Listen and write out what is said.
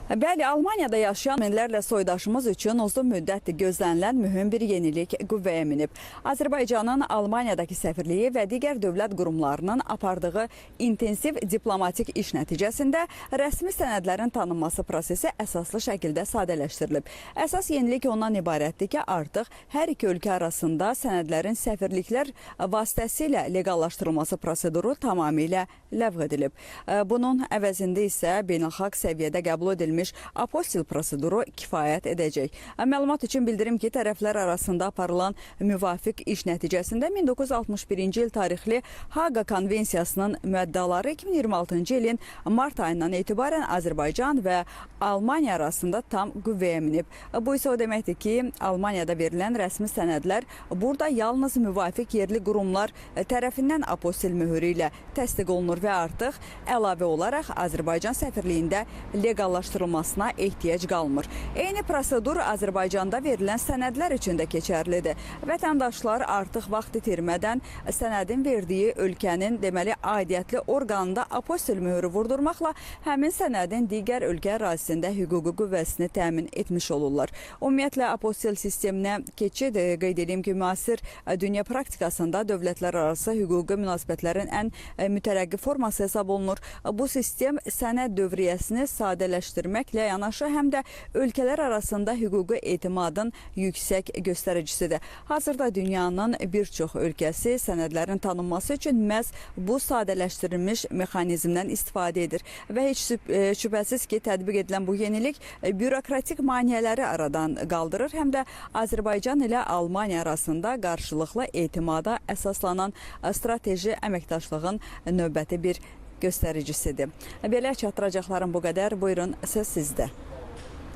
Bəli, Almaniyada yaşayan minlərlə soydaşımız üçün uzun müddətdir gözlənilən mühüm bir yenilik qüvvəyə minib. Azərbaycanın Almaniyadakı səfirliyi və digər dövlət qurumlarının apardığı intensiv diplomatik iş nəticəsində rəsmi sənədlərin tanınması prosesi əsaslı şəkildə sadələşdirilib. Əsas yenilik ondan ibarətdir ki, artıq hər iki ölkə arasında sənədlərin səfirliklər vasitəsilə legallaşdırılması proseduru tamamilə ləğv edilib. Bunun əvəzində isə beynəlxalq səviyyədə qəbul edilmiş apostil proseduru kifayət edəcək. Məlumat üçün bildirim ki, tərəflər arasında aparılan müvafiq iş nəticəsində 1961-ci il tarixli Haqa Konvensiyasının müəddaları 2026-cı ilin mart ayından etibarən Azərbaycan və Almaniya arasında tam qüvvəyə minib. Bu isə o deməkdir ki, Almaniyada verilən rəsmi sənədlər burada yalnız müvafiq yerli qurumlar tərəfindən apostil mühürü ilə təsdiq olunur və artıq əlavə olaraq Azərbaycan səfirliyində legallaşdırılmasına ehtiyac qalmır. Eyni prosedur Azərbaycanda verilən sənədlər üçün də keçərlidir. Vətəndaşlar artıq vaxt itirmədən sənədin verdiyi ölkənin deməli aidiyyətli orqanında apostil mühürü vurdurmaqla həmin sənədin digər ölkə ərazisində hüquqi qüvvəsini təmin etmiş olurlar. Ümumiyyətlə apostil sisteminə keçid qeyd edeyim ki, müasir dünya praktikasında dövlətlər arası hüquqi münasibətlərin ən mütərəqqi forması hesab olunur. Bu sistem sənəd dövriyyəsini sadələşdirməklə yanaşı həm də ölkələr arasında hüquqi etimadın yüksək göstəricisidir. Hazırda dünyanın bir çox ölkəsi sənədlərin tanınması üçün məhz bu sadələşdirilmiş mexanizmdən istifadə edir və heç şübhəsiz ki, tətbiq edilən bu yenilik bürokratik maneələri aradan qaldırır, həm də Azərbaycan ilə Almaniya arasında qarşılıqlı etimada əsaslanan strateji əməkdaşlığın növbəti bir göstəricisidir. Belə çatdıracaqlarım bu qədər. Buyurun, söz sizdə.